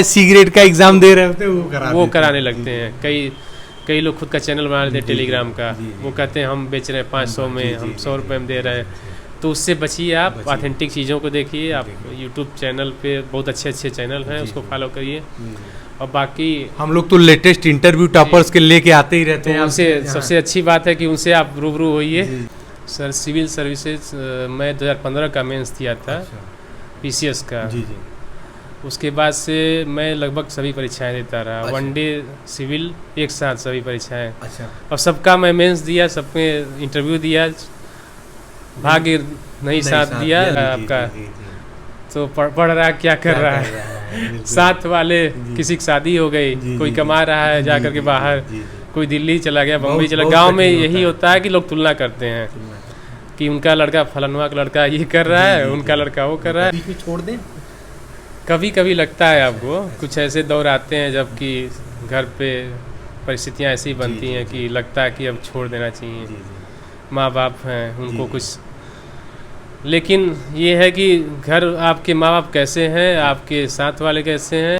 C grade का exam दे रहे होते वो कराने लगते हैं। कई लोग खुद का चैनल बना लेते हैं टेलीग्राम का, वो कहते हैं हम बेच रहे हैं 500 में, हम 100 रुपये में दे रहे हैं। तो उससे बचिए, आप ऑथेंटिक चीज़ों को देखिए। आप यूट्यूब चैनल पे बहुत अच्छे चैनल हैं, उसको फॉलो करिए। और बाकी हम लोग तो लेटेस्ट इंटरव्यू टॉपर्स के लेके आते ही रहते हैं। उनसे सबसे अच्छी बात है कि उनसे आप रूबरू होइए। सर सिविल सर्विसेज मैं 2015 का मेंस दिया था, पीसीएस का। उसके बाद से मैं लगभग सभी परीक्षाएं देता रहा। वनडे सिविल एक साथ सभी परीक्षाएं। और सबका मैं मेंस दिया, सब में इंटरव्यू दिया, भाग्य नहीं साथ दिया आपका। तो पढ़ रहा है, क्या कर रहा है। साथ वाले किसी की शादी हो गई, कोई कमा रहा है जा करके बाहर, कोई दिल्ली चला गया, बम्बई चला। गांव में यही होता है कि लोग तुलना करते हैं कि उनका लड़का फलानवा का लड़का ये कर रहा है, उनका लड़का वो कर रहा है। छोड़ दें कभी कभी लगता है आपको, कुछ ऐसे दौर आते हैं जबकि घर पे परिस्थितियाँ ऐसी बनती हैं कि लगता है कि अब छोड़ देना चाहिए। माँ बाप हैं, उनको कुछ, लेकिन ये है कि घर आपके माँ बाप कैसे हैं, आपके साथ वाले कैसे हैं।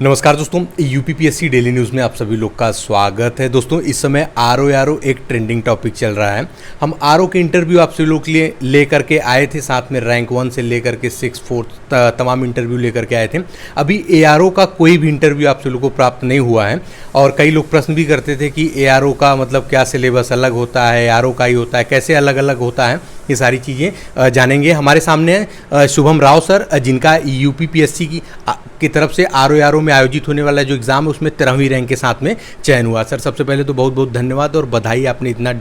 नमस्कार दोस्तों, यूपीपीएससी डेली न्यूज़ में आप सभी लोग का स्वागत है। दोस्तों इस समय आरओ एक ट्रेंडिंग टॉपिक चल रहा है। हम आरओ के इंटरव्यू आप सभी लोग के लिए लेकर के आए थे, साथ में रैंक 1 से लेकर के 6, 4 तमाम इंटरव्यू लेकर के आए थे। अभी एआरओ का कोई भी इंटरव्यू आप सभी लोग को प्राप्त नहीं हुआ है। और कई लोग प्रश्न भी करते थे कि एआरओ का मतलब क्या सिलेबस अलग होता है, एआरओ का ही होता है, कैसे अलग अलग होता है, ये सारी चीज़ें जानेंगे। हमारे सामने है शुभम राव सर, जिनका यूपीपीएससी की तरफ से आरओ में आयोजित होने वाला जो एग्ज़ाम है उसमें 13वीं रैंक के साथ में चयन हुआ। सर सबसे पहले तो बहुत बहुत धन्यवाद और बधाई, आपने इतना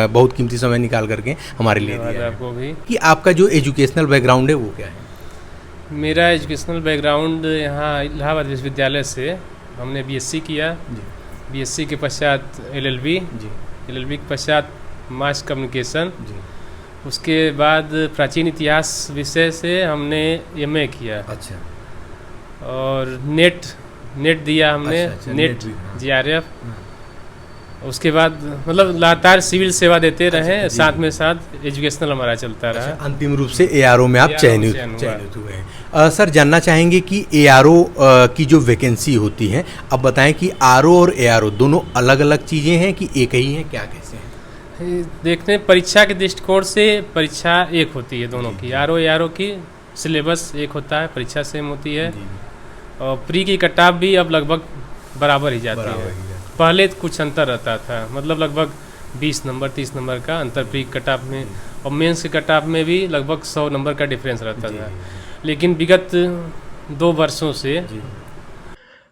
बहुत कीमती समय निकाल करके हमारे लिए दिया। आपको भी। कि आपका जो एजुकेशनल बैकग्राउंड है वो क्या है? मेरा एजुकेशनल बैकग्राउंड यहाँ इलाहाबाद विश्वविद्यालय से हमने बीएससी किया। बीएससी के पश्चात एलएलबी के पश्चात मास कम्युनिकेशन। उसके बाद प्राचीन इतिहास विषय से हमने एमए किया। अच्छा। और नेट दिया हमने। अच्छा, नेट जीआरएफ। उसके बाद मतलब लगातार सिविल सेवा देते रहे। साथ में साथ एजुकेशनल हमारा चलता रहा। अंतिम रूप से एआरओ में आप चयनित हुए हैं। सर जानना चाहेंगे कि एआरओ की जो वैकेंसी होती है, अब बताएं कि आरओ और एआरओ दोनों अलग अलग चीज़ें हैं कि एक ही हैं, क्या कैसे हैं? देखते हैं परीक्षा के दृष्टिकोण से परीक्षा एक होती है दोनों की। आरओ एआरओ की सिलेबस एक होता है, परीक्षा सेम होती है। और प्री की कटाप भी अब लगभग बराबर ही जाती है। पहले कुछ अंतर रहता था, मतलब लगभग 20 नंबर 30 नंबर का अंतर प्री कटाप में, और मेंस के कटाप में भी लगभग 100 नंबर का डिफरेंस रहता था। लेकिन विगत 2 वर्षों से।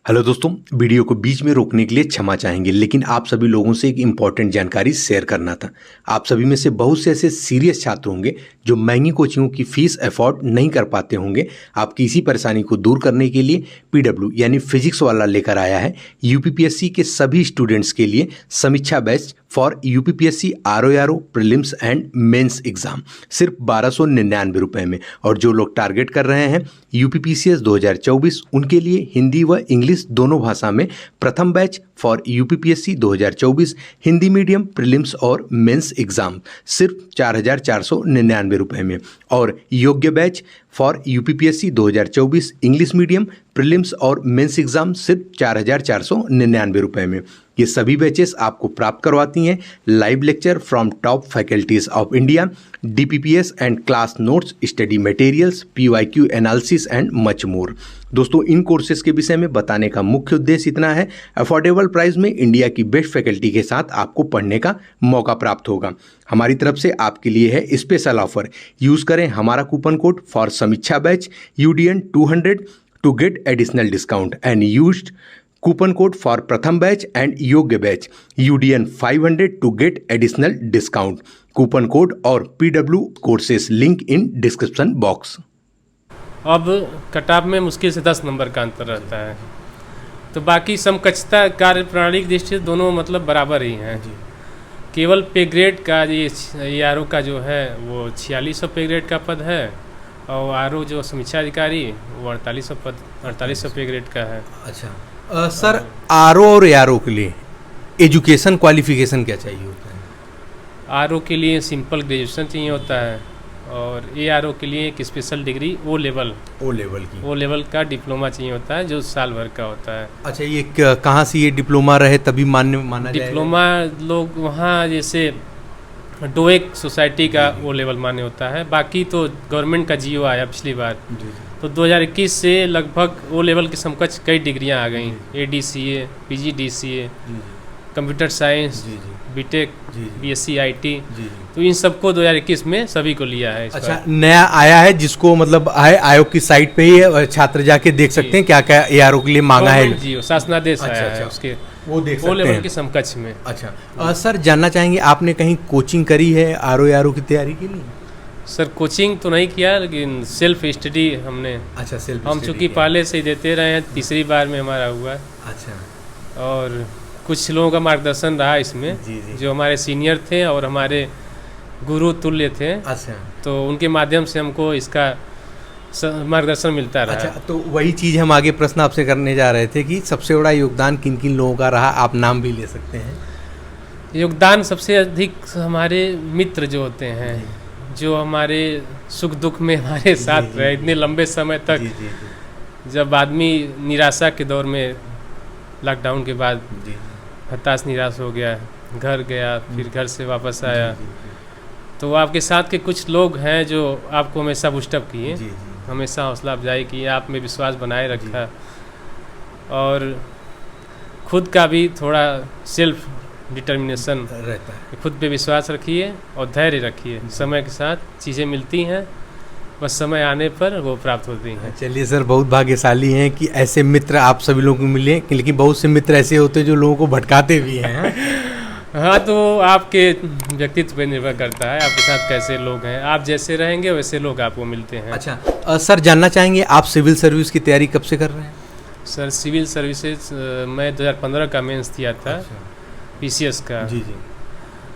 हेलो दोस्तों, वीडियो को बीच में रोकने के लिए क्षमा चाहेंगे, लेकिन आप सभी लोगों से एक इम्पॉर्टेंट जानकारी शेयर करना था। आप सभी में से बहुत से ऐसे सीरियस छात्र होंगे जो महंगी कोचिंगों की फीस अफोर्ड नहीं कर पाते होंगे। आपकी इसी परेशानी को दूर करने के लिए पीडब्ल्यू यानी फिजिक्स वाला लेकर आया है यूपीपीएससी के सभी स्टूडेंट्स के लिए Samiksha batch for UPPSC RO prelims and mains exam, सिर्फ 1299 रुपए में। और जो लोग टारगेट कर रहे हैं यूपीपीसीएस 2024, उनके लिए हिंदी व इंग्लिश दोनों भाषा में प्रथम batch for UPPSC 2024 Hindi medium prelims और मेंस एग्जाम, सिर्फ 4499 रुपए में। और योग्य batch for UPPSC 2024 English medium prelims और मेंस एग्जाम, सिर्फ 4499 रुपए में। ये सभी बैचेस आपको प्राप्त करवाती हैं live lecture from top faculties of India, DPPs and class notes, study materials, PYQ analysis and much more. दोस्तों इन कोर्सेज के विषय में बताने का मुख्य उद्देश्य इतना है, अफोर्डेबल प्राइस में इंडिया की बेस्ट फैकल्टी के साथ आपको पढ़ने का मौका प्राप्त होगा। हमारी तरफ से आपके लिए है स्पेशल ऑफर। यूज करें हमारा coupon code for Samiksha batch UDN 200 to get additional discount and used coupon code for Pratham batch and Yogya batch UDN 500 to get additional discount. Coupon code और PW courses link in description box. अब कटाप में मुश्किल से 10 number का अंतर रहता है। तो बाकी समकक्षता कार्य प्रणाली की दृष्टि से दोनों मतलब बराबर ही हैं। केवल पे ग्रेड का ये आरओ का जो है वो 4600 पे ग्रेड का पद है, और आरओ जो समीक्षा अधिकारी वो 4800 पे ग्रेड का है। अच्छा। सर आरओ और एआरओ के लिए एजुकेशन क्वालिफिकेशन क्या चाहिए होता है? आरओ के लिए सिंपल ग्रेजुएशन चाहिए होता है, और ARO के लिए एक स्पेशल डिग्री ओ लेवल का डिप्लोमा चाहिए होता है, जो साल भर का होता है। अच्छा, ये कहाँ से ये डिप्लोमा रहे तभी माना जाएगा? डिप्लोमा लोग वहाँ जैसे डोएक सोसाइटी का ओ लेवल मान्य होता है, बाकी तो गवर्नमेंट का GO आया पिछली बार। तो 2021 से लगभग ओ लेवल के समकक्ष कई डिग्रियां आ गई, ADCA, PGDCA, computer science, BTech, BSc IT। तो इन सबको 2021 में सभी को लिया है। अच्छा, नया आया है जिसको मतलब आयोग की साइट पे ही छात्र जाके देख सकते हैं क्या क्या ARO के लिए मांगा है। जी, शासनादेश आया है उसके, वो देख सकते हैं लेवल के समकक्ष में। अच्छा, सर जानना चाहेंगे आपने कहीं कोचिंग करी है ARO की तैयारी के लिए? सर कोचिंग तो नहीं किया, लेकिन सेल्फ स्टडी हमने। अच्छा, हम चूँकि पहले से ही देते रहे हैं, तीसरी बार में हमारा हुआ। अच्छा, और कुछ लोगों का मार्गदर्शन रहा इसमें, जो हमारे सीनियर थे और हमारे गुरु तुल्य थे। अच्छा, तो उनके माध्यम से हमको इसका मार्गदर्शन मिलता रहा। अच्छा, तो वही चीज़ हम आगे प्रश्न आपसे करने जा रहे थे कि सबसे बड़ा योगदान किन किन लोगों का रहा, आप नाम भी ले सकते हैं। योगदान सबसे अधिक हमारे मित्र जो होते हैं, जो हमारे सुख दुख में हमारे साथ रहे इतने लंबे समय तक। जब आदमी निराशा के दौर में, लॉकडाउन के बाद हताश निराश हो गया, घर गया, फिर घर से वापस आया, तो आपके साथ के कुछ लोग हैं जो आपको हमेशा बूस्टअप किए, हमेशा हौसला अफजाई की, आप में विश्वास बनाए रखा, और खुद का भी थोड़ा सेल्फ डिटर्मिनेशन रहता है। खुद पे विश्वास रखिए और धैर्य रखिए, समय के साथ चीज़ें मिलती हैं, बस समय आने पर वो प्राप्त होती हैं। चलिए सर, बहुत भाग्यशाली हैं कि ऐसे मित्र आप सभी लोगों को मिले, लेकिन बहुत से मित्र ऐसे होते हैं जो लोगों को भटकाते भी हैं। हाँ, तो आपके व्यक्तित्व पे निर्भर करता है, आपके साथ कैसे लोग हैं, आप जैसे रहेंगे वैसे लोग आपको मिलते हैं। अच्छा, सर जानना चाहेंगे आप सिविल सर्विस की तैयारी कब से कर रहे हैं? सर सिविल सर्विसेज मैं 2015 का मेंस दिया था। PCS का।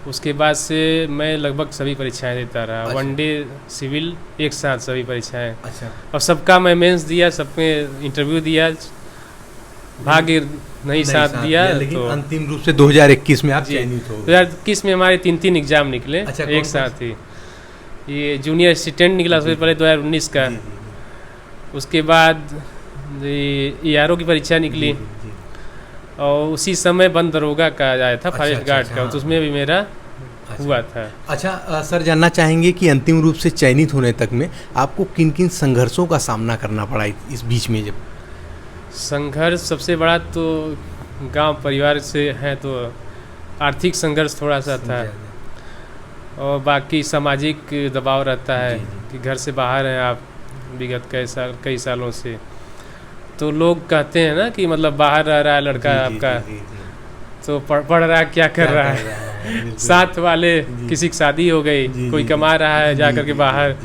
उसके बाद से मैं लगभग सभी परीक्षाएं देता रहा। अच्छा। 1 डे सिविल एक साथ सभी परीक्षाएं। अच्छा। और सबका मैं मेंस दिया, सब में इंटरव्यू दिया, भाग्य नहीं साथ दिया, लेकिन तो अंतिम रूप से 2021 में आप चयनित हो। 2021 में हमारे 3 एग्जाम निकले। अच्छा, एक साथ ही। ये जूनियर असिस्टेंट निकला सबसे पहले 2019 का। उसके बाद ARO की परीक्षा निकली, और उसी समय बंद दरोगा का आया था, फॉरेस्ट गार्ड का, तो उसमें भी मेरा हुआ था। अच्छा, सर जानना चाहेंगे कि अंतिम रूप से चयनित होने तक में आपको किन किन संघर्षों का सामना करना पड़ा इस बीच में? जब संघर्ष सबसे बड़ा तो गांव परिवार से है, तो आर्थिक संघर्ष थोड़ा सा था, और बाकी सामाजिक दबाव रहता है कि घर से बाहर हैं आप विगत कई सालों से, तो लोग कहते हैं ना कि मतलब बाहर रह रहा है लड़का आपका, तो पढ़ रहा है, क्या कर रहा है। साथ वाले किसी की शादी हो गई, कोई कमा रहा है जाकर के बाहर,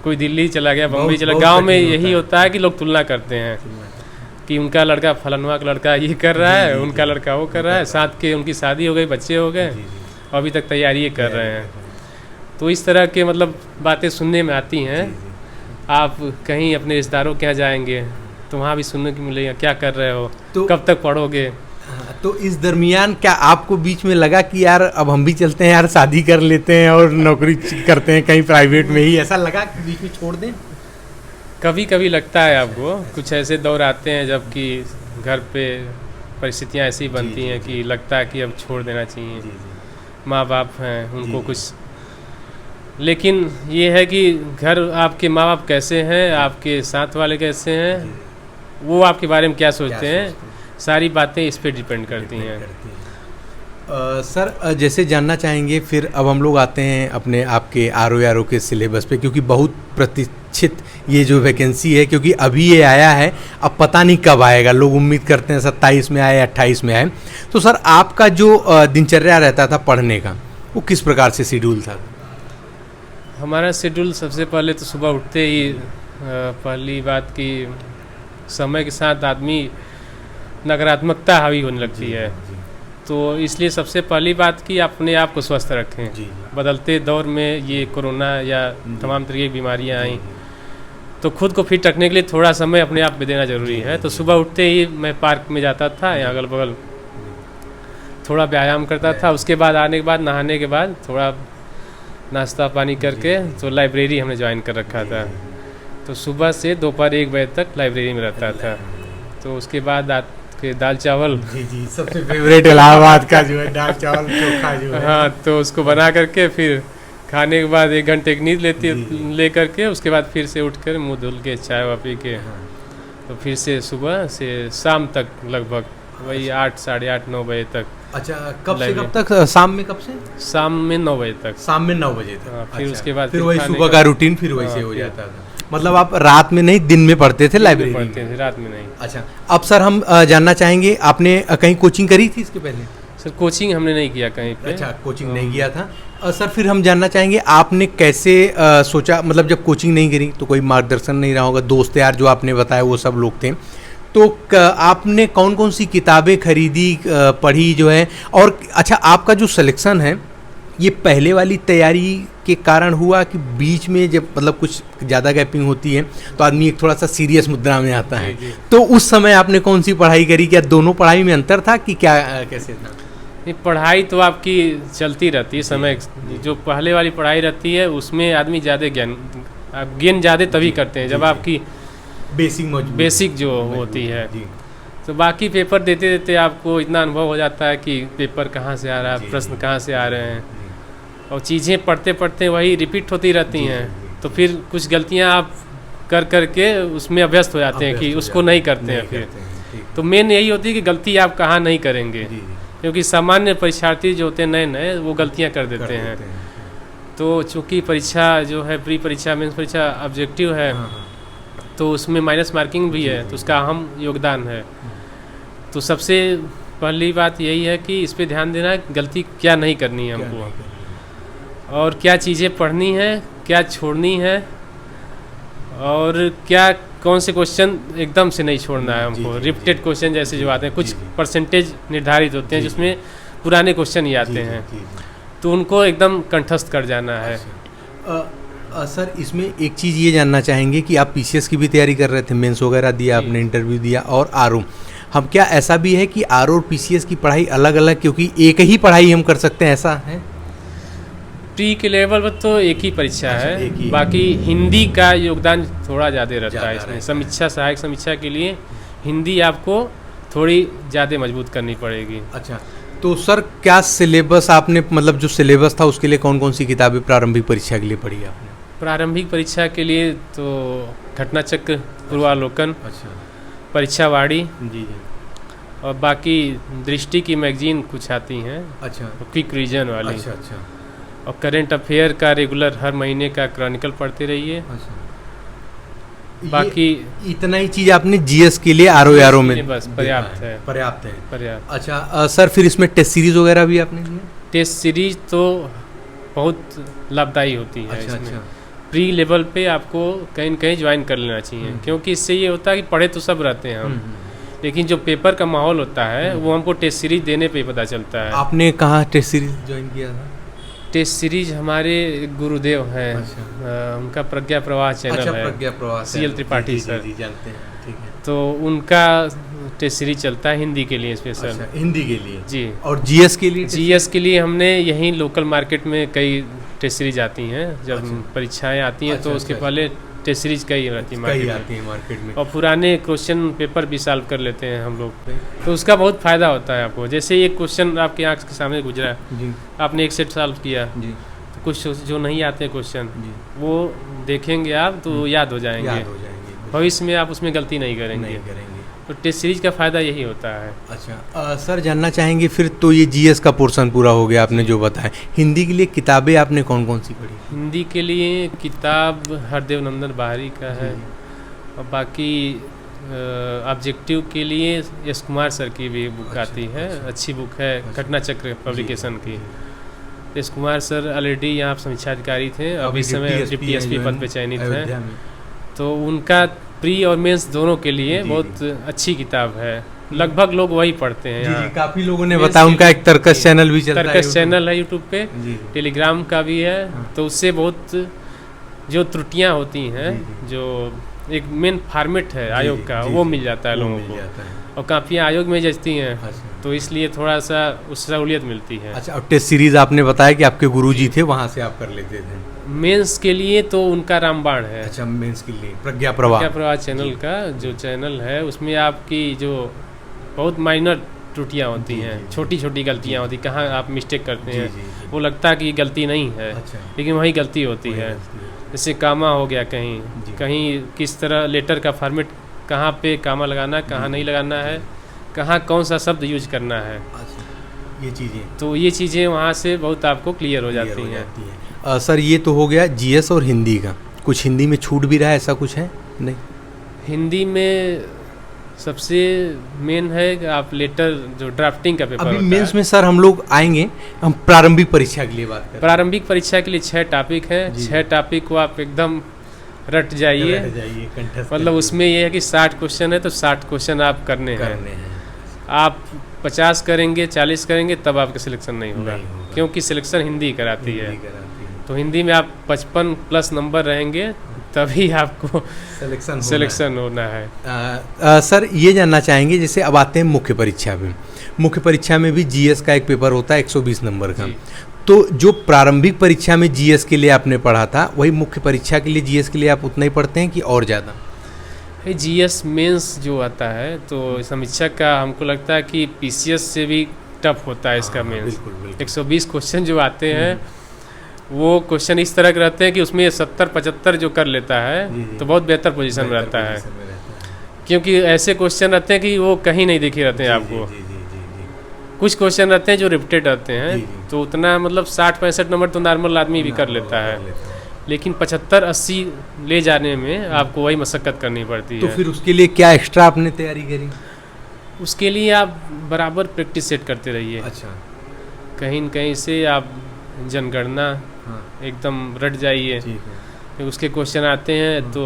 कोई दिल्ली चला गया, बम्बई चला। गांव में यही होता है कि लोग तुलना करते हैं कि उनका लड़का फलानवा का लड़का ये कर रहा है, उनका लड़का वो कर रहा है, साथ के उनकी शादी हो गई, बच्चे हो गए, अभी तक तैयारी कर रहे हैं। तो इस तरह के मतलब बातें सुनने में आती हैं। आप कहीं अपने रिश्तेदारों के यहाँ जाएंगे तो वहाँ भी सुनने को मिलेगा, क्या कर रहे हो, तो कब तक पढ़ोगे। तो इस दरमियान क्या आपको बीच में लगा कि यार अब हम भी चलते हैं यार, शादी कर लेते हैं और नौकरी करते हैं कहीं प्राइवेट में ही, ऐसा लगा कि बीच में छोड़ दें? कभी कभी लगता है आपको, कुछ ऐसे दौर आते हैं जबकि घर पे परिस्थितियाँ ऐसी बनती हैं कि लगता है कि अब छोड़ देना चाहिए। माँ बाप हैं, उनको कुछ, लेकिन ये है कि घर आपके माँ बाप कैसे हैं, आपके साथ वाले कैसे हैं, वो आपके बारे में क्या सोचते हैं, सारी बातें इस पे डिपेंड करती हैं। सर जैसे जानना चाहेंगे फिर अब हम लोग आते हैं अपने आपके ARO के सिलेबस पे, क्योंकि बहुत प्रतीक्षित ये जो वैकेंसी है, क्योंकि अभी ये आया है, अब पता नहीं कब आएगा, लोग उम्मीद करते हैं 27 में आए, 28 में आए। तो सर आपका जो दिनचर्या रहता था पढ़ने का, वो किस प्रकार से शेड्यूल था? हमारा शेड्यूल सबसे पहले तो सुबह उठते ही पहली बात कि समय के साथ आदमी नकारात्मकता हावी होने लगती है, तो इसलिए सबसे पहली बात कि अपने आप को स्वस्थ रखें। बदलते दौर में ये कोरोना या तमाम तरह की बीमारियां आई, तो खुद को फिट रखने के लिए थोड़ा समय अपने आप में देना ज़रूरी है। तो सुबह उठते ही मैं पार्क में जाता था, यहाँ अगल बगल थोड़ा व्यायाम करता था, उसके बाद आने के बाद नहाने के बाद थोड़ा नाश्ता पानी करके तो लाइब्रेरी हमने ज्वाइन कर रखा था। तो सुबह से दोपहर 1 बजे तक लाइब्रेरी में रहता था। तो उसके बाद के दाल चावल, जी सबसे फेवरेट इलाहाबाद का जो है दाल चावल चोखा जो है। हाँ, तो उसको बना करके फिर खाने के बाद 1 घंटे की नींद ले करके उसके बाद फिर से उठकर मुंह धुल के चाय वा पी के तो फिर से सुबह से शाम तक लगभग वही 8 साढ़े 8 9 बजे तक। अच्छा, कब से कब तक? शाम में कब से? शाम में 9 बजे तक। शाम में 9 बजे तक। हाँ, फिर अच्छा, उसके बाद फिर वही सुबह का रूटीन फिर वैसे हो फिर- जाता था। मतलब आप रात में नहीं दिन में पढ़ते थे लाइब्रेरी में? पढ़ते थे, रात में नहीं। अच्छा, अब सर हम जानना चाहेंगे आपने कहीं कोचिंग करी थी इसके पहले? सर कोचिंग हमने नहीं किया कहीं पे। अच्छा, कोचिंग नहीं किया था। सर फिर हम जानना चाहेंगे आपने कैसे सोचा, मतलब जब कोचिंग नहीं करी तो कोई मार्गदर्शन नहीं रहा होगा, दोस्त यार जो आपने बताया वो सब लोग थे, तो आपने कौन कौन सी किताबें खरीदी, पढ़ी जो है? और अच्छा, आपका जो सिलेक्शन है ये पहले वाली तैयारी के कारण हुआ कि बीच में जब मतलब कुछ ज़्यादा गैपिंग होती है तो आदमी एक थोड़ा सा सीरियस मुद्रा में आता है, जी। तो उस समय आपने कौन सी पढ़ाई करी? क्या दोनों पढ़ाई में अंतर था कि क्या कैसे था? नहीं, पढ़ाई तो आपकी चलती रहती है समय। जो पहले वाली पढ़ाई रहती है उसमें आदमी ज़्यादा गेन ज़्यादा तभी करते हैं जब आपकी बेसिक जो होती है। जी। तो बाकी पेपर देते देते आपको इतना अनुभव हो जाता है कि पेपर कहाँ से आ रहा है, प्रश्न कहाँ से आ रहे हैं, और चीज़ें पढ़ते पढ़ते वही रिपीट होती रहती हैं। तो फिर कुछ गलतियाँ आप कर करके उसमें अभ्यस्त हो जाते हैं कि उसको नहीं करते हैं फिर। तो मेन यही होती है कि गलती आप कहाँ नहीं करेंगे, क्योंकि सामान्य परीक्षार्थी जो होते हैं नए नए वो गलतियाँ कर देते हैं। तो चूँकि परीक्षा जो है प्री परीक्षा मेंस परीक्षा ऑब्जेक्टिव है, तो उसमें माइनस मार्किंग भी है, तो उसका अहम योगदान है। तो सबसे पहली बात यही है कि इस पे ध्यान देना है गलती क्या नहीं करनी है हमको, और क्या चीज़ें पढ़नी है, क्या छोड़नी है, और क्या कौन से क्वेश्चन एकदम से नहीं छोड़ना है हमको। रिपीटेड क्वेश्चन जैसे जो आते हैं, कुछ परसेंटेज निर्धारित होते हैं जिसमें पुराने क्वेश्चन ही आते हैं, तो उनको एकदम कंठस्थ कर जाना है। सर इसमें एक चीज़ ये जानना चाहेंगे कि आप पीसीएस की भी तैयारी कर रहे थे, मेंस वगैरह दिया आपने, इंटरव्यू दिया, और आरओ, हम क्या ऐसा भी है कि आरओ और पीसीएस की पढ़ाई अलग अलग, क्योंकि एक ही पढ़ाई हम कर सकते हैं, ऐसा है? प्री के लेवल पर तो एक ही परीक्षा एक ही है, बाकी हिंदी का योगदान थोड़ा ज़्यादा रहता है इसमें। रहता समीक्षा, सहायक समीक्षा के लिए हिंदी आपको थोड़ी ज़्यादा मजबूत करनी पड़ेगी। अच्छा, तो सर क्या सिलेबस आपने, मतलब जो सिलेबस था उसके लिए कौन कौन सी किताबें प्रारंभिक परीक्षा के लिए पढ़ी आपने? प्रारंभिक परीक्षा के लिए तो घटना चक्र, पूर्वालोकन, अच्छा, परीक्षावाड़ी, जी, और बाकी दृष्टि की मैगजीन कुछ आती हैं, अच्छा, क्विक रीजन वाली, अच्छा, और करंट अफेयर का रेगुलर हर महीने का क्रॉनिकल पढ़ते रहिए। अच्छा। बाकी इतना ही चीज़ आपने जीएस के लिए आरओ में बस पर्याप्त है, पर्याप्त है। पर्याप्त। अच्छा, सर फिर इसमें टेस्ट सीरीज वगैरह भी आपने दिया? टेस्ट सीरीज तो बहुत लाभदायी होती है। अच्छा, इसमें अच्छा, प्री लेवल पे आपको कहीं न कहीं ज्वाइन कर लेना चाहिए, क्योंकि इससे ये होता है कि पढ़े तो सब रहते हैं हम, लेकिन जो पेपर का माहौल होता है वो हमको टेस्ट सीरीज देने पे ही पता चलता है। आपने कहाँ टेस्ट सीरीज ज्वाइन किया था? टेस्ट सीरीज हमारे गुरुदेव हैं, अच्छा। उनका प्रज्ञा प्रवाह चैनल अच्छा, है, प्रज्ञा प्रवाह CL त्रिपाठी जी, सर। जी, जानते हैं, ठीक है। तो उनका टेस्ट सीरीज चलता है हिंदी के लिए स्पेशल। अच्छा, हिंदी के लिए। जी, और जीएस के लिए? जीएस के लिए हमने यहीं लोकल मार्केट में कई टेस्ट सीरीज आती हैं, जब अच्छा। परीक्षाएं आती हैं अच्छा, तो उसके अच्छा, पहले टेस्ट सीरीज कई रहती है कई मार्केट आती है मार्केट में। में, और पुराने क्वेश्चन पेपर भी सॉल्व कर लेते हैं हम लोग, तो उसका बहुत फ़ायदा होता है आपको। जैसे एक क्वेश्चन आपकी आँख के सामने गुजरा, जी, आपने एक सेट सॉल्व किया, जी, तो कुछ जो नहीं आते क्वेश्चन जी, वो देखेंगे आप तो याद हो जाएंगे, याद हो जाएंगे, भविष्य में आप उसमें गलती नहीं करेंगे। नहीं करेंगे। तो टेस्ट सीरीज का फ़ायदा यही होता है। अच्छा, सर जानना चाहेंगे फिर तो ये जीएस का पोर्शन पूरा हो गया आपने जो बताया, हिंदी के लिए किताबें आपने कौन कौन सी पढ़ी? हिंदी के लिए किताब हरदेव नंदन बाहरी का है, और बाकी ऑब्जेक्टिव के लिए यश कुमार सर की भी बुक आती है, अच्छी बुक है, घटना चक्र पब्लिकेशन की। यश कुमार सर ऑलरेडी यहाँ समीक्षा अधिकारी थे, अभी समय डिप्टी एसपी पद पे चयनित हैं, तो उनका प्री और मेंस दोनों के लिए बहुत अच्छी किताब है। लगभग लोग वही पढ़ते हैं यहाँ। काफ़ी लोगों ने बताया, उनका एक तर्कस चैनल भी चलता है, तर्कस चैनल है यूट्यूब पे, जी, टेलीग्राम का भी है, तो उससे बहुत जो त्रुटियां होती हैं, जो एक मेन फॉर्मेट है आयोग का, वो मिल जाता है लोगों को, और काफ़ी आयोग में जचती हैं। तो इसलिए थोड़ा सा उस सहूलियत मिलती है। अच्छा, और टेस्ट सीरीज आपने बताया कि आपके गुरुजी थे, वहाँ से आप कर लेते थे। मेंस के लिए तो उनका रामबाण है। अच्छा, मेंस के लिए प्रज्ञा प्रवाह चैनल का जो चैनल है उसमें आपकी जो बहुत माइनर त्रुटियाँ होती हैं, छोटी छोटी गलतियाँ होती, कहाँ आप मिस्टेक करते हैं, वो लगता है कि गलती नहीं है, लेकिन वही गलती होती है। जैसे कामा हो गया, कहीं किस तरह लेटर का फॉर्मेट, कहाँ पे कामा लगाना, कहाँ नहीं लगाना है, कहाँ कौन सा शब्द यूज करना है, ये चीज़ें, तो ये चीज़ें वहाँ से बहुत आपको क्लियर हो जाती हैं। सर ये तो हो गया जीएस और हिंदी का, कुछ हिंदी में छूट भी रहा है, ऐसा कुछ है? नहीं, हिंदी में सबसे मेन है कि आप लेटर जो ड्राफ्टिंग का पेपर अभी होता मेंस है, में सर हम लोग आएंगे, हम प्रारंभिक परीक्षा के लिए बात करें। प्रारंभिक परीक्षा के लिए 6 टॉपिक है। 6 टॉपिक को आप एकदम रट जाइए, मतलब उसमें ये है कि 60 क्वेश्चन है तो 60 क्वेश्चन आप करने हैं। आप 50 करेंगे, 40 करेंगे तब आपका सिलेक्शन नहीं होगा, क्योंकि सिलेक्शन हिंदी कराती है। तो हिंदी में आप 55 प्लस नंबर रहेंगे तभी आपको सिलेक्शन होना है। सर ये जानना चाहेंगे, जैसे अब आते हैं मुख्य परीक्षा में, मुख्य परीक्षा में भी जीएस का एक पेपर होता है 120 नंबर का, तो जो प्रारंभिक परीक्षा में जीएस के लिए आपने पढ़ा था वही मुख्य परीक्षा के लिए जीएस के लिए आप उतना ही पढ़ते हैं कि और ज़्यादा? जीएस मेंस जो आता है तो समीक्षा का हमको लगता है कि पीसीएस से भी टफ होता है इसका मेंस। 120 क्वेश्चन जो आते हैं वो क्वेश्चन इस तरह के रहते हैं कि उसमें 70-75 जो कर लेता है तो बहुत बेहतर पोजीशन में रहता है, क्योंकि ऐसे क्वेश्चन रहते हैं कि वो कहीं नहीं दिखे रहते हैं आपको। कुछ क्वेश्चन रहते हैं जो रिपीटेड रहते हैं, तो उतना मतलब 60-65 नंबर तो नॉर्मल आदमी भी कर लेता है, लेकिन 75-80 ले जाने में आपको वही मशक्कत करनी पड़ती है। तो फिर उसके लिए क्या एक्स्ट्रा आपने तैयारी करी? उसके लिए आप बराबर प्रैक्टिस सेट करते रहिए। अच्छा, कहीं न कहीं से आप जनगणना एकदम रट जाइए। उसके क्वेश्चन आते हैं तो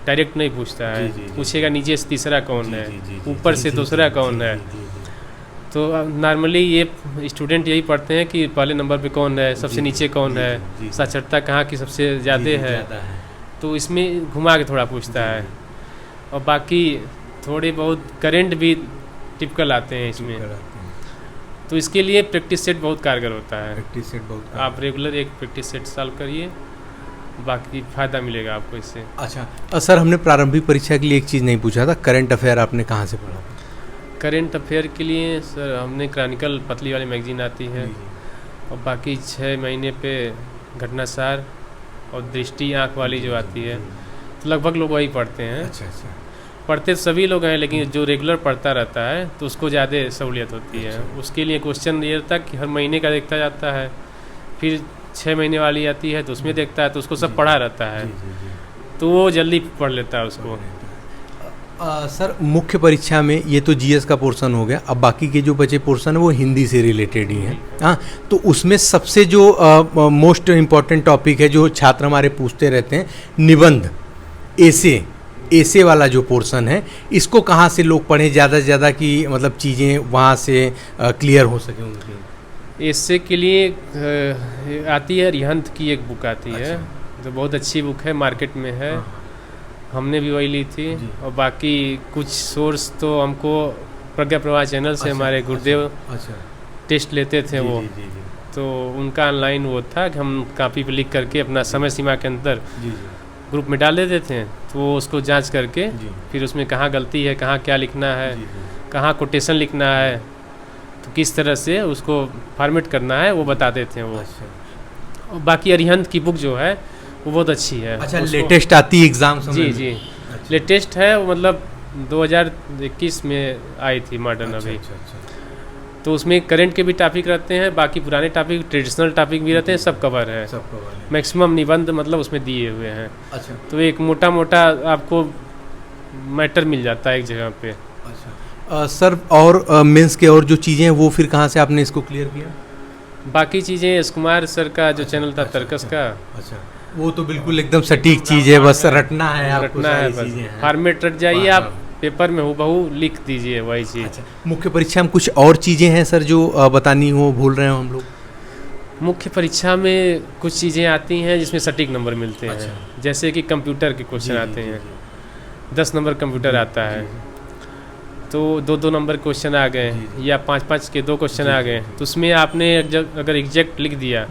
डायरेक्ट नहीं पूछता है, पूछेगा नीचे से तीसरा कौन है, ऊपर से दूसरा कौन है। तो नॉर्मली ये स्टूडेंट यही पढ़ते हैं कि पहले नंबर पे कौन है, सबसे नीचे कौन है, साक्षरता कहाँ की सबसे ज़्यादा है, तो इसमें घुमा के थोड़ा पूछता है। और बाकी थोड़े बहुत करेंट भी टिपिकल आते हैं इसमें, तो इसके लिए प्रैक्टिस सेट बहुत कारगर होता है। प्रैक्टिस सेट बहुत आप रेगुलर एक प्रैक्टिस सेट सॉल्व करिए, बाकी फ़ायदा मिलेगा आपको इससे। अच्छा, सर हमने प्रारंभिक परीक्षा के लिए एक चीज़ नहीं पूछा था, करंट अफेयर आपने कहाँ से पढ़ा? करंट अफेयर के लिए सर हमने क्रॉनिकल पतली वाली मैगजीन आती है, और बाकी 6 महीने पे घटनासार और दृष्टि आँख वाली जो आती है, तो लगभग लोग वही पढ़ते हैं। अच्छा, पढ़ते सभी लोग हैं, लेकिन जो रेगुलर पढ़ता रहता है तो उसको ज़्यादा सहूलियत होती है। उसके लिए क्वेश्चन ये रहता है कि हर महीने का देखता जाता है, फिर 6 महीने वाली आती है तो उसमें देखता है, तो उसको सब पढ़ा रहता है, तो वो जल्दी पढ़ लेता है उसको। सर मुख्य परीक्षा में ये तो जीएस का पोर्शन हो गया, अब बाकी के जो बचे पोर्शन है वो हिंदी से रिलेटेड ही हैं। हाँ, तो उसमें सबसे जो मोस्ट इम्पॉर्टेंट टॉपिक है जो छात्र हमारे पूछते रहते हैं, निबंध, एसे वाला जो पोर्शन है, इसको कहाँ से लोग पढ़ें ज़्यादा से ज़्यादा कि मतलब चीज़ें वहाँ से क्लियर हो सकें उनकी? एसे के लिए आती है अरिहंत की एक बुक आती है, जो बहुत अच्छी बुक है, मार्केट में है, हमने भी वही ली थी। और बाकी कुछ सोर्स तो हमको प्रज्ञा प्रवाह चैनल से हमारे गुरुदेव टेस्ट लेते थे वो, तो उनका ऑनलाइन वो था कि हम कॉपी पे लिख करके अपना समय सीमा के अंदर ग्रुप में डाल देते थे, तो वो उसको जांच करके फिर उसमें कहाँ गलती है, कहाँ क्या लिखना है, कहाँ कोटेशन लिखना है, तो किस तरह से उसको फॉर्मेट करना है वो बताते थे वो। और बाकी अरिहंत की बुक जो है वो बहुत अच्छी है। अच्छा, लेटेस्ट आती है एग्जाम समय? जी, लेटेस्ट है वो, मतलब 2021 में आई थी मॉडर्न अभी। तो उसमें करंट के भी टॉपिक रहते हैं, बाकी पुराने टॉपिक, ट्रेडिशनल टॉपिक भी रहते हैं, सब कवर है। मैक्सिमम निबंध मतलब उसमें दिए हुए हैं। अच्छा, तो एक मोटा मोटा आपको मैटर मिल जाता है एक जगह पे। अच्छा, सर और मेंस के और जो चीज़ें हैं वो फिर कहाँ से आपने इसको क्लियर किया? बाकी चीज़ें एस कुमार सर का जो चैनल था तर्कस का, अच्छा, वो तो बिल्कुल एकदम सटीक चीज़ है, बस रटना है आपको, रटना है बस, फॉर्मेट रट जाइए, आप पेपर में हूबहू लिख दीजिए वही चीज़। अच्छा, मुख्य परीक्षा में कुछ और चीज़ें हैं सर जो बतानी हो, भूल रहे हो हम लोग? मुख्य परीक्षा में कुछ चीज़ें आती हैं जिसमें सटीक नंबर मिलते हैं। जैसे कि कंप्यूटर के क्वेश्चन आते हैं, 10 नंबर कंप्यूटर आता है, तो 2-2 नंबर क्वेश्चन आ गए या 5-5 के 2 क्वेश्चन आ गए, तो उसमें आपने अगर एग्जैक्ट लिख दिया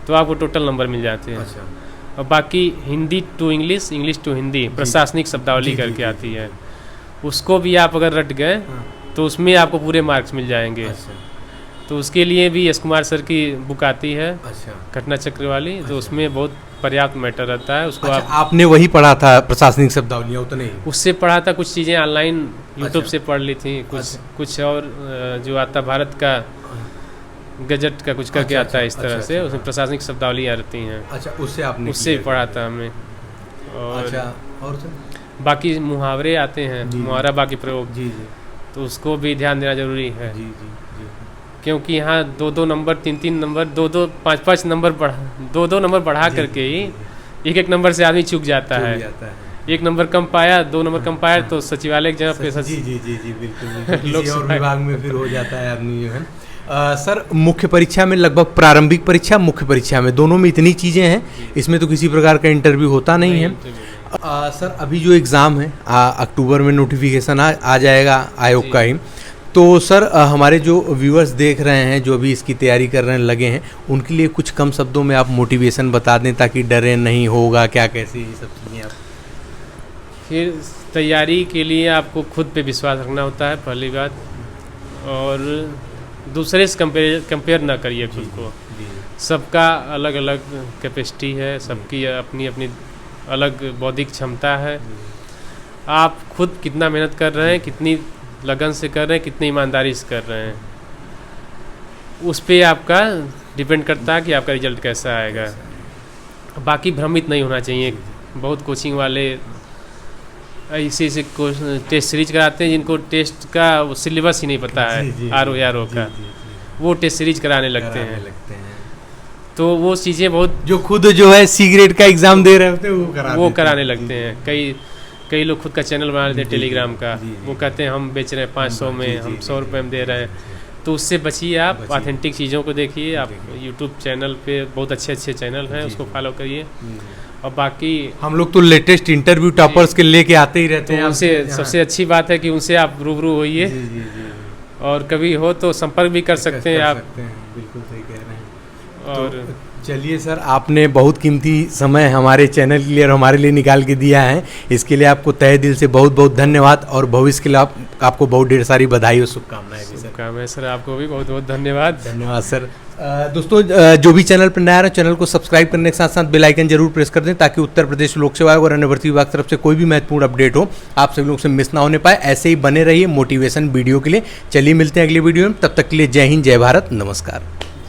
तो आपको टोटल नंबर मिल जाते हैं। और बाकी Hindi to English, English to Hindi, प्रशासनिक शब्दावली करके आती है, उसको भी आप अगर रट गए तो उसमें आपको पूरे मार्क्स मिल जाएंगे। तो उसके लिए भी एस कुमार सर की बुक आती है, घटना चक्र वाली, तो उसमें बहुत पर्याप्त मैटर रहता है उसको। आपने वही पढ़ा था प्रशासनिक शब्दावलियाँ तो नहीं? उससे पढ़ा था, कुछ चीज़ें ऑनलाइन यूट्यूब से पढ़ ली थी, कुछ और जो आता भारत का गजट का कुछ करके आता है इस तरह से, उसमें प्रशासनिक शब्दावलियाँ रहती हैं। अच्छा, उससे भी पढ़ा था हमें। और बाकी मुहावरे आते हैं, मुहावरा बाकी प्रयोग, तो उसको भी ध्यान देना जरूरी है। क्योंकि यहाँ 2-2 नंबर, 3-3 नंबर, 2-2, 5-5 नंबर बढ़ा, 2-2 नंबर बढ़ा करके ही 1-1 नंबर से आदमी चूक जाता है। 1 नंबर कम पाया, 2 नंबर कम पाया, तो सचिवालय की जगह पे बिल्कुल और विभाग में फिर हो जाता है आदमी जो है। सर, मुख्य परीक्षा में लगभग प्रारंभिक परीक्षा, मुख्य परीक्षा में दोनों में इतनी चीज़ें हैं, इसमें तो किसी प्रकार का इंटरव्यू होता नहीं है। सर, अभी जो एग्ज़ाम है अक्टूबर में नोटिफिकेशन आ जाएगा आयोग का ही, तो सर हमारे जो व्यूअर्स देख रहे हैं, जो अभी इसकी तैयारी करने लगे हैं, उनके लिए कुछ कम शब्दों में आप मोटिवेशन बता दें ताकि डरे नहीं, होगा क्या, कैसे, ये सब चीज़ें आप। फिर तैयारी के लिए आपको खुद पे विश्वास रखना होता है पहली बात, और दूसरे से कंपेयर ना करिए खुद को। सबका अलग अलग कैपेसिटी है, सबकी अपनी अपनी अलग बौद्धिक क्षमता है। आप खुद कितना मेहनत कर रहे हैं, कितनी लगन से कर रहे हैं, कितनी ईमानदारी से कर रहे हैं, उस पे आपका डिपेंड करता है कि आपका रिजल्ट कैसा आएगा। बाकी भ्रमित नहीं होना चाहिए। बहुत कोचिंग वाले ऐसे टेस्ट सीरीज कराते हैं जिनको टेस्ट का सिलेबस ही नहीं पता है, आर.ओ. का, वो टेस्ट सीरीज कराने लगते हैं। तो वो चीज़ें बहुत, जो खुद जो है सी ग्रेड का एग्ज़ाम दे रहे होते हैं वो कराने लगते हैं। कई लोग खुद का चैनल बना लेते हैं टेलीग्राम का, वो कहते हैं हम बेच रहे हैं 500 में, हम 100 रुपये में दे रहे हैं। तो उससे बचिए, आप ऑथेंटिक चीज़ों को देखिए। आप यूट्यूब चैनल पे बहुत अच्छे चैनल हैं, उसको फॉलो करिए। और बाकी हम लोग तो लेटेस्ट इंटरव्यू टॉपर्स के लेके आते ही रहते हैं। उनसे सबसे अच्छी बात है कि उनसे आप रूबरू होइए, और कभी हो तो संपर्क भी कर सकते हैं आप। बिल्कुल सही कह रहे हैं। और चलिए सर, आपने बहुत कीमती समय हमारे चैनल के लिए और हमारे लिए निकाल के दिया है, इसके लिए आपको तहे दिल से बहुत बहुत धन्यवाद, और भविष्य के लिए आपको बहुत ढेर सारी बधाई और शुभकामनाएं। सर आपको भी बहुत बहुत धन्यवाद। सर। दोस्तों, जो भी चैनल पर नया है, चैनल को सब्सक्राइब करने के साथ साथ बेल आइकन जरूर प्रेस कर दें, ताकि उत्तर प्रदेश लोक सेवा आयोग और अन्य भर्ती विभाग तरफ से कोई भी महत्वपूर्ण अपडेट हो आप सभी लोग से मिस ना होने पाए। ऐसे ही बने रहिए मोटिवेशन वीडियो के लिए। चलिए मिलते हैं अगले वीडियो में, तब तक के लिए जय हिंद, जय भारत, नमस्कार।